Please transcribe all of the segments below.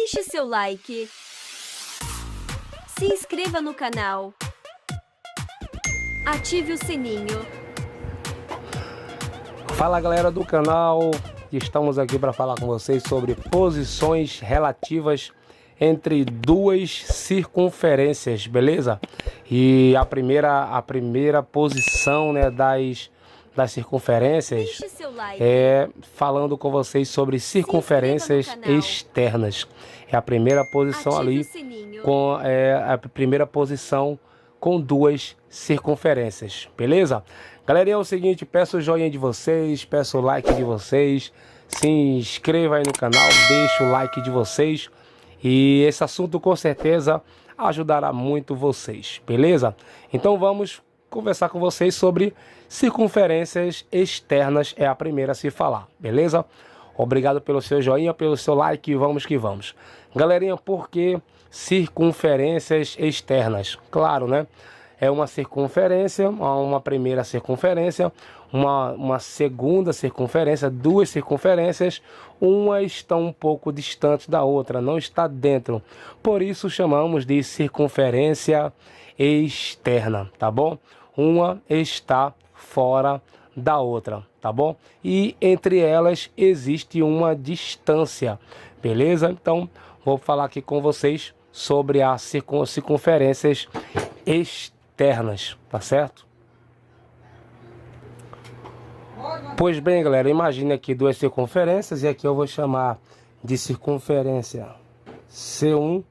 Deixe seu like. Se inscreva no canal. Ative o sininho. Fala galera do canal, estamos aqui para falar com vocês sobre posições relativas entre duas circunferências, beleza? E a primeira posição, né, das circunferências é falando com vocês sobre circunferências externas. É a primeira posição ali, com a primeira posição com duas circunferências, beleza? Galerinha, é o seguinte, peço o joinha de vocês, peço o like de vocês, se inscreva aí no canal, deixa o like de vocês e esse assunto com certeza ajudará muito vocês, beleza? Então vamos conversar com vocês sobre circunferências externas, é a primeira a se falar, beleza? Obrigado pelo seu joinha, pelo seu like, vamos que vamos. Galerinha, por que circunferências externas? Claro, né? É uma circunferência, uma primeira circunferência, uma segunda circunferência, duas circunferências, uma está um pouco distante da outra, não está dentro. Por isso chamamos de circunferência externa, tá bom? Uma está fora da outra, tá bom? E entre elas existe uma distância, beleza? Então, vou falar aqui com vocês sobre as circunferências externas, tá certo? Pois bem, galera, imagine aqui duas circunferências e aqui eu vou chamar de circunferência C1,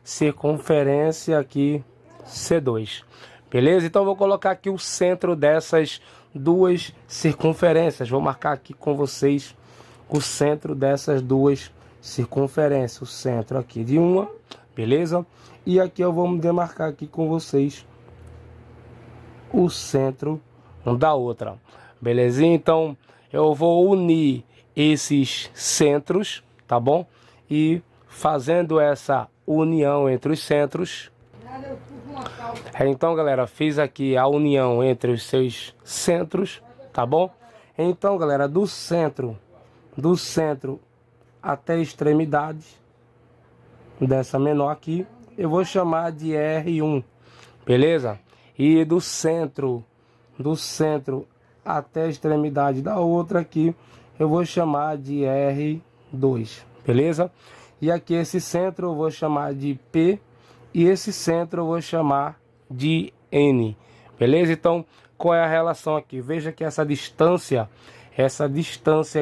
circunferência aqui C2, beleza? Então eu vou colocar aqui o centro dessas duas circunferências, vou marcar aqui com vocês o centro dessas duas circunferências, o centro aqui de uma, beleza? E aqui eu vou demarcar aqui com vocês o centro da outra, belezinha? Então eu vou unir esses centros, tá bom? E fazendo essa união entre os centros, então galera, fiz aqui a união entre os seus centros, tá bom? Então galera, do centro até a extremidade dessa menor aqui, eu vou chamar de R1, beleza? E do centro até a extremidade da outra aqui, eu vou chamar de R2, beleza? E aqui esse centro eu vou chamar de P e esse centro eu vou chamar de N, beleza? Então, qual é a relação aqui? Veja que essa distância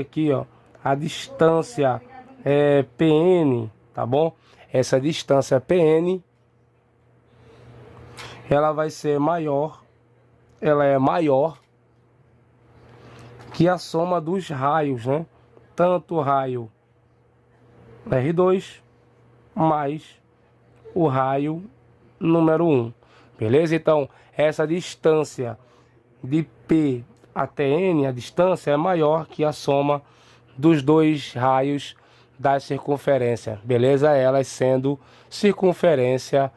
aqui, ó, a distância é PN, tá bom? Essa distância PN, ela vai ser maior, ela é maior que a soma dos raios, né? Tanto o raio R2 mais o raio número 1, beleza? Então, essa distância de P até N, a distância é maior que a soma dos dois raios da circunferência, beleza? Elas sendo circunferências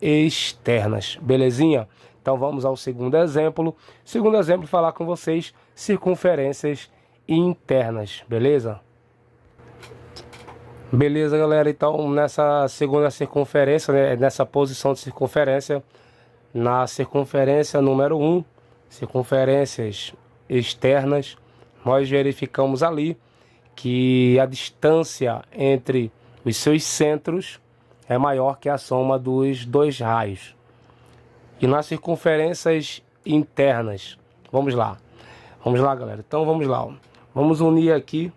externas, belezinha? Então vamos ao segundo exemplo. Segundo exemplo, falar com vocês circunferências internas, beleza? Beleza, galera? Então nessa segunda circunferência, né, nessa posição de circunferência, na circunferência número 1, circunferências externas, nós verificamos ali que a distância entre os seus centros é maior que a soma dos dois raios. E nas circunferências internas, vamos lá, galera. Então vamos lá, ó. Vamos unir aqui.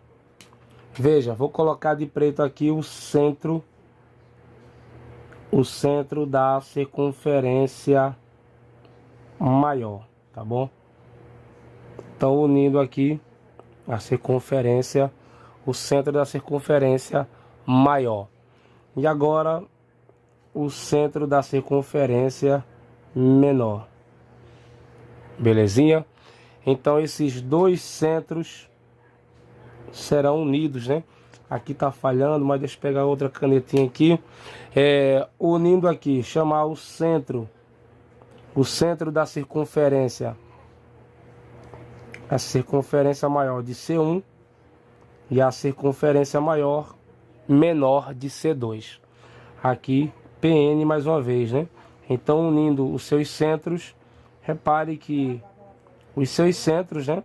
Veja, vou colocar de preto aqui o centro da circunferência maior, tá bom? Então unindo aqui a circunferência, o centro da circunferência maior. E agora o centro da circunferência menor, belezinha? Então esses dois centros serão unidos, né? Aqui tá falhando, mas deixa eu pegar outra canetinha aqui. Unindo aqui, chamar o centro da circunferência, a circunferência maior de C1 e a circunferência maior menor de C2. Aqui PN mais uma vez, né? Então, unindo os seus centros, repare que os seus centros, né?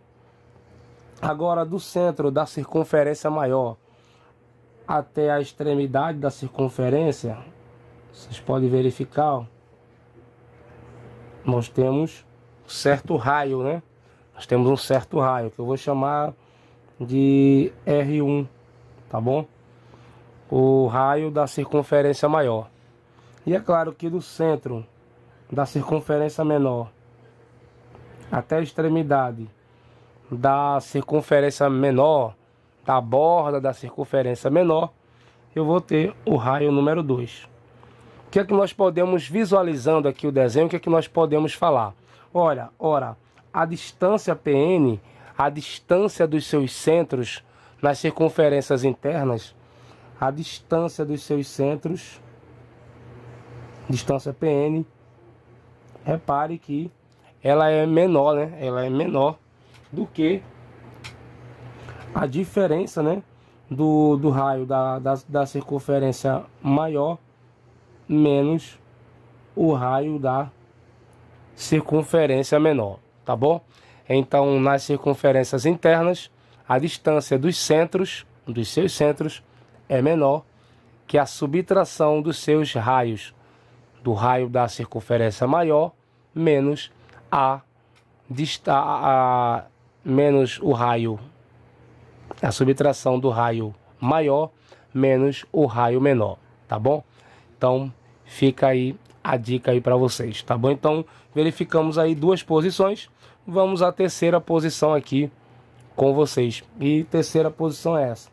Agora, do centro da circunferência maior até a extremidade da circunferência, vocês podem verificar, ó, nós temos um certo raio, né? Nós temos um certo raio, que eu vou chamar de R1, tá bom? O raio da circunferência maior. E é claro que do centro da circunferência menor até a extremidade da circunferência menor, da borda da circunferência menor, eu vou ter o raio número 2. O que é que nós podemos, visualizando aqui o desenho, o que é que nós podemos falar? Olha, a distância PN, a distância dos seus centros nas circunferências internas, a distância dos seus centros, distância PN, repare que ela é menor, né? Ela é menor do que a diferença, né? Do raio da circunferência maior menos o raio da circunferência menor, tá bom? Então, nas circunferências internas, a distância dos centros, dos seus centros, é menor que a subtração dos seus raios, do raio da circunferência maior menos menos o raio, a subtração do raio maior menos o raio menor, tá bom? Então, fica aí a dica aí para vocês, tá bom? Então, verificamos aí duas posições. Vamos à terceira posição aqui com vocês. E terceira posição é essa.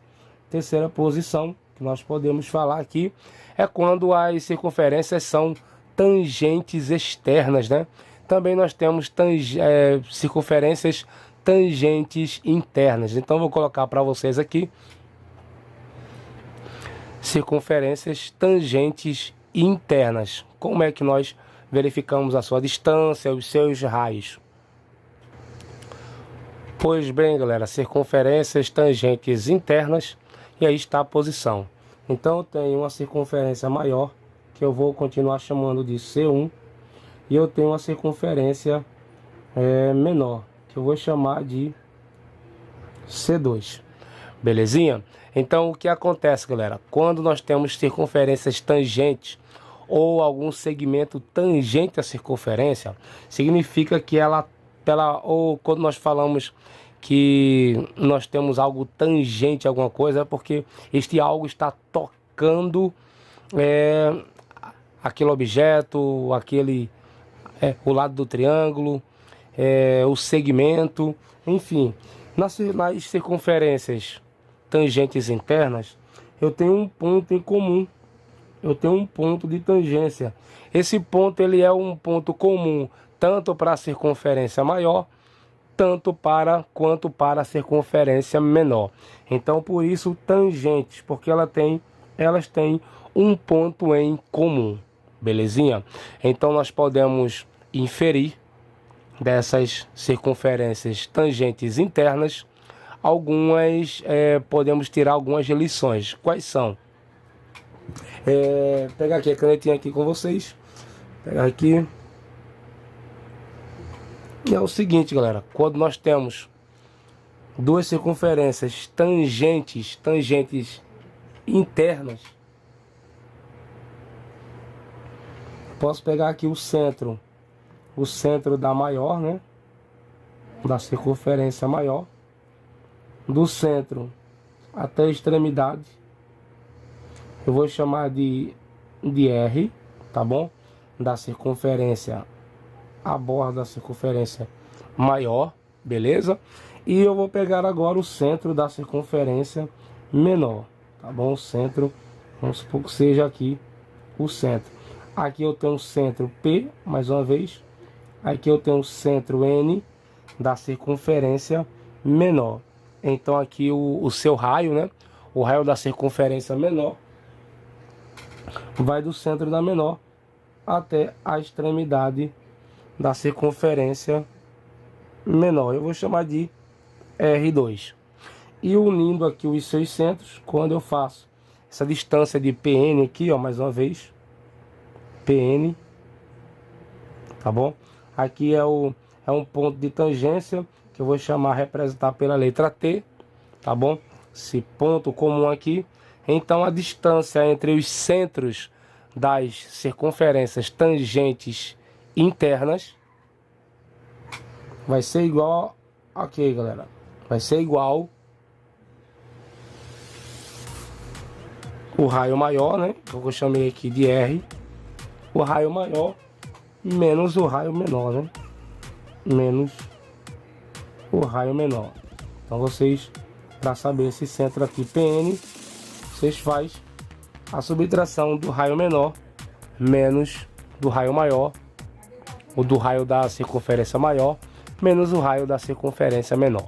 Terceira posição que nós podemos falar aqui é quando as circunferências são tangentes externas, né? Também nós temos circunferências tangentes internas. Então, vou colocar para vocês aqui circunferências tangentes internas. Como é que nós verificamos a sua distância, os seus raios? Pois bem, galera, circunferências tangentes internas, e aí está a posição. Então, eu tenho uma circunferência maior, que eu vou continuar chamando de C1, e eu tenho uma circunferência menor, que eu vou chamar de C2. Belezinha? Então, o que acontece, galera? Quando nós temos circunferências tangentes ou algum segmento tangente à circunferência, significa que ou quando nós falamos que nós temos algo tangente a alguma coisa, é porque este algo está tocando aquele objeto, o lado do triângulo, o segmento, enfim. Nas circunferências tangentes internas, eu tenho um ponto em comum, eu tenho um ponto de tangência. Esse ponto ele é um ponto comum tanto para a circunferência maior, quanto para a circunferência menor. Então, por isso, tangentes, porque elas têm um ponto em comum, belezinha? Então, nós podemos inferir dessas circunferências tangentes internas podemos tirar algumas lições. Quais são? Pegar aqui a canetinha aqui com vocês. Pegar aqui. E é o seguinte, galera. Quando nós temos duas circunferências tangentes internas, posso pegar aqui o centro da maior, né? Da circunferência maior. Do centro até a extremidade, eu vou chamar de R, tá bom? Da circunferência, a borda da circunferência maior, beleza? E eu vou pegar agora o centro da circunferência menor, tá bom? O centro, vamos supor que seja aqui o centro. Aqui eu tenho o centro P, mais uma vez. Aqui eu tenho o centro N da circunferência menor. Então aqui o seu raio, né? O raio da circunferência menor vai do centro da menor até a extremidade da circunferência menor. Eu vou chamar de R2. E unindo aqui os seus centros, quando eu faço essa distância de PN aqui, ó, mais uma vez. PN, tá bom? Aqui é um ponto de tangência que eu vou representar pela letra T, tá bom? Esse ponto comum aqui. Então a distância entre os centros das circunferências tangentes internas vai ser igual, ok, galera, vai ser igual o raio maior, né, que eu chamei aqui de R, o raio maior menos o raio menor, né, menos o raio menor. Então vocês, para saber esse centro aqui PN, vocês faz a subtração do raio menor menos do raio maior, ou do raio da circunferência maior menos o raio da circunferência menor.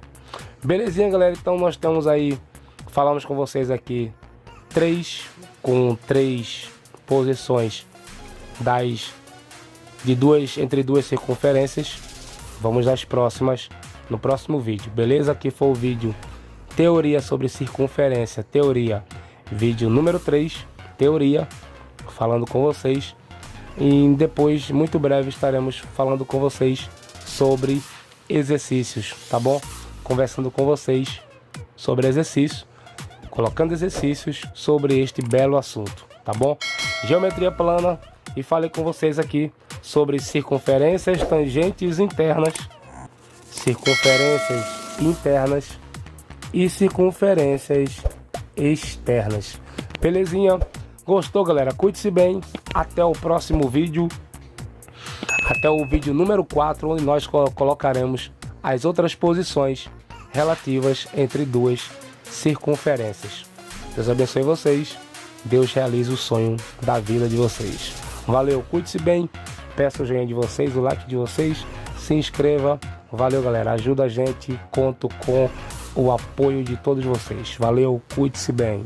Belezinha, galera? Então nós temos aí, falamos com vocês aqui com três posições entre duas circunferências. Vamos nas próximas no próximo vídeo, beleza? Aqui foi o vídeo teoria sobre circunferência, teoria, vídeo número 3, teoria, falando com vocês. E depois, muito breve, estaremos falando com vocês sobre exercícios, tá bom? Conversando com vocês sobre exercícios, colocando exercícios sobre este belo assunto, tá bom? Geometria plana, e falei com vocês aqui sobre circunferências tangentes internas, circunferências internas e circunferências externas. Belezinha? Gostou, galera? Cuide-se bem. Até o próximo vídeo. Até o vídeo número 4, onde nós colocaremos as outras posições relativas entre duas circunferências. Deus abençoe vocês. Deus realize o sonho da vida de vocês. Valeu, cuide-se bem. Peço o joinha de vocês, o like de vocês. Se inscreva. Valeu, galera. Ajuda a gente. Conto com o apoio de todos vocês. Valeu, cuide-se bem.